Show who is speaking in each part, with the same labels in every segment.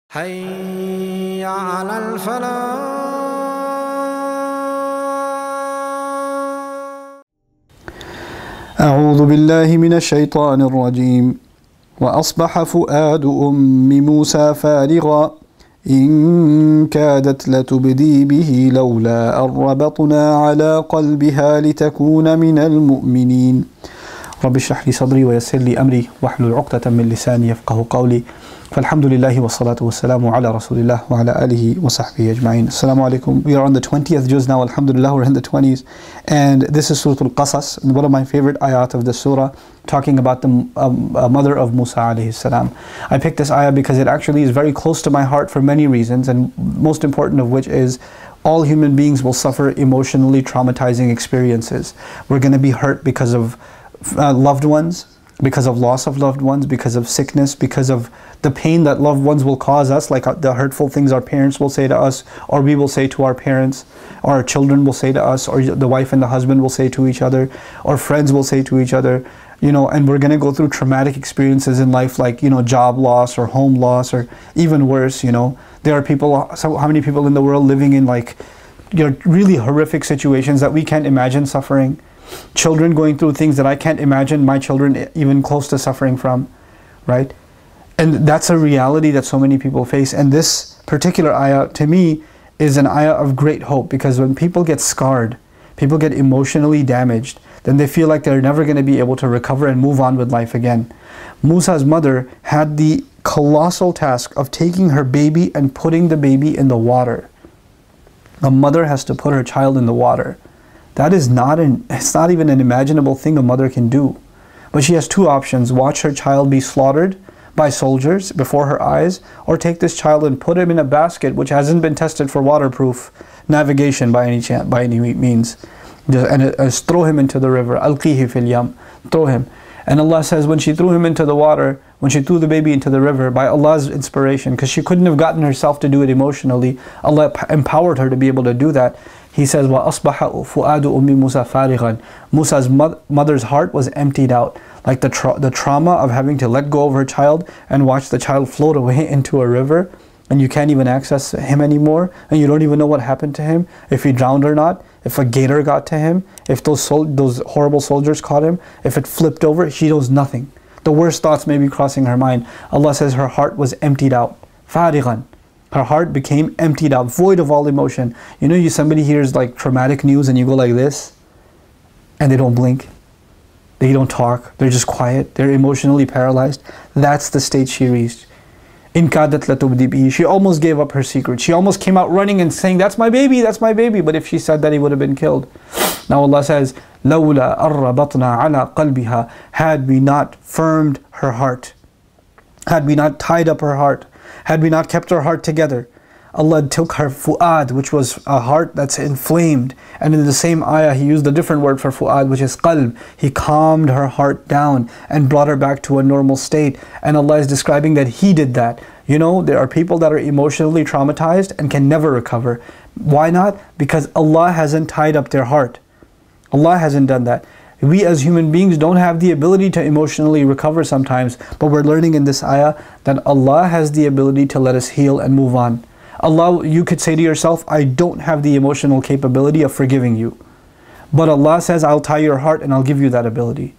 Speaker 1: حي على الفلاح.
Speaker 2: أعوذ بالله من الشيطان الرجيم. وأصبح فؤاد أم موسى فارغا إن كادت لتبدي به لولا أن ربطنا على قلبها لتكون من المؤمنين. رب اشرح لي صدري ويسر لي أمري واحلل عقدة من لساني يفقه قولي. فالحمد لله والصلاة والسلام على رسول الله وعلى آله وصحبه أجمعين. Assalamu alaikum. We are on the 20th juz now. Alhamdulillah, we're in the 20s. And this is Surah Al-Qasas, one of my favorite ayat of the surah, talking about the mother of Musa alayhi salam. I picked this ayah because it actually is very close to my heart for many reasons, and most important of which is all human beings will suffer emotionally traumatizing experiences. We're going to be hurt because of loved ones, because of loss of loved ones, because of sickness, because of the pain that loved ones will cause us, like the hurtful things our parents will say to us, or we will say to our parents, or our children will say to us, or the wife and the husband will say to each other, or friends will say to each other, and we're going to go through traumatic experiences in life, like, job loss or home loss, or even worse, there are people, so how many people in the world living in really horrific situations that we can't imagine suffering. Children going through things that I can't imagine my children even close to suffering from, right? And that's a reality that so many people face. And this particular ayah, to me, is an ayah of great hope, because when people get scarred, people get emotionally damaged, then they feel like they're never going to be able to recover and move on with life again. Musa's mother had the colossal task of taking her baby and putting the baby in the water. A mother has to put her child in the water. That is it's not even an imaginable thing a mother can do. But she has two options: watch her child be slaughtered by soldiers before her eyes, or take this child and put him in a basket which hasn't been tested for waterproof navigation by any means, and throw him into the river. Alqihi fil yam, throw him. And Allah says, when she threw him into the water, when she threw the baby into the river, by Allah's inspiration, because she couldn't have gotten herself to do it emotionally, Allah empowered her to be able to do that. He says, وَأَصْبَحَ فُؤَادُ أُمِّ مُوسَى فَارِغًا. Musa's mother's heart was emptied out. Like the trauma of having to let go of her child and watch the child float away into a river, and you can't even access him anymore, and you don't even know what happened to him, if he drowned or not, if a gator got to him, if those horrible soldiers caught him, if it flipped over. She knows nothing. The worst thoughts may be crossing her mind. Allah says her heart was emptied out. فَارِغًا. Her heart became emptied out, void of all emotion. Somebody hears like traumatic news and you go like this, and they don't blink. They don't talk. They're just quiet. They're emotionally paralyzed. That's the state she reached. In kadat latubdi bihi. She almost gave up her secret. She almost came out running and saying, "That's my baby, that's my baby." But if she said that, he would have been killed. Now Allah says, "Lawla arrabatna ala qalbiha." Had we not firmed her heart, had we not tied up her heart, had we not kept her heart together, Allah took her fu'ad, which was a heart that's inflamed. And in the same ayah, He used a different word for fu'ad, which is qalb. He calmed her heart down and brought her back to a normal state. And Allah is describing that He did that. There are people that are emotionally traumatized and can never recover. Why not? Because Allah hasn't tied up their heart. Allah hasn't done that. We as human beings don't have the ability to emotionally recover sometimes, but we're learning in this ayah that Allah has the ability to let us heal and move on. Allah, you could say to yourself, "I don't have the emotional capability of forgiving you." But Allah says, "I'll tie your heart and I'll give you that ability."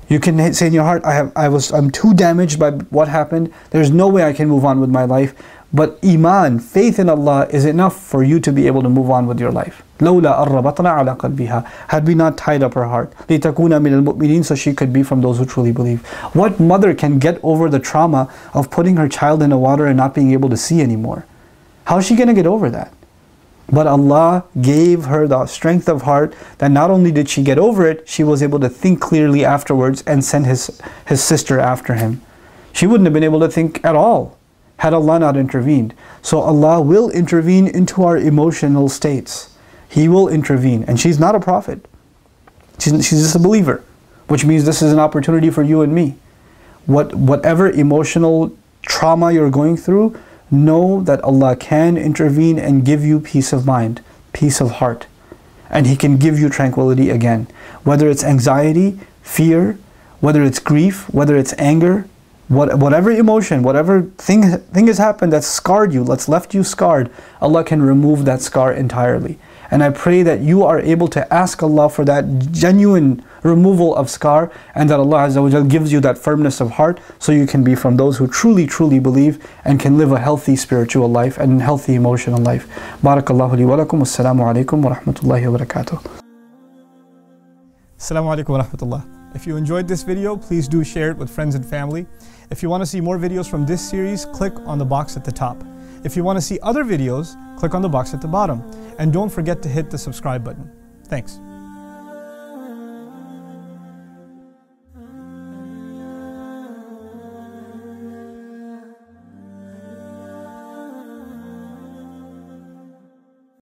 Speaker 2: You can say in your heart, I'm too damaged by what happened. There's no way I can move on with my life. But Iman, faith in Allah, is enough for you to be able to move on with your life. لَوْلَا أَرَّبَطْنَا عَلَى قَلْبِهَا. Had we not tied up her heart, لِتَكُونَ مِنَ الْمُؤْمِنِينَ, so she could be from those who truly believe. What mother can get over the trauma of putting her child in the water and not being able to see anymore? How is she going to get over that? But Allah gave her the strength of heart that not only did she get over it, she was able to think clearly afterwards and send his sister after him. She wouldn't have been able to think at all had Allah not intervened. So Allah will intervene into our emotional states. He will intervene. And she's not a prophet. She's just a believer, which means this is an opportunity for you and me. Whatever emotional trauma you're going through, know that Allah can intervene and give you peace of mind, peace of heart. And He can give you tranquility again. Whether it's anxiety, fear, whether it's grief, whether it's anger, Whatever emotion, whatever thing has happened that's scarred you, that's left you scarred, Allah can remove that scar entirely. And I pray that you are able to ask Allah for that genuine removal of scar, and that Allah Azza wa Jal gives you that firmness of heart, so you can be from those who truly, truly believe and can live a healthy spiritual life and healthy emotional life. Barakallahu li wa lakum. Assalamu alaikum wa rahmatullahi wa barakatuh.
Speaker 3: Assalamu alaikum wa rahmatullah. If you enjoyed this video, please do share it with friends and family. If you want to see more videos from this series, click on the box at the top. If you want to see other videos, click on the box at the bottom. And don't forget to hit the subscribe button. Thanks.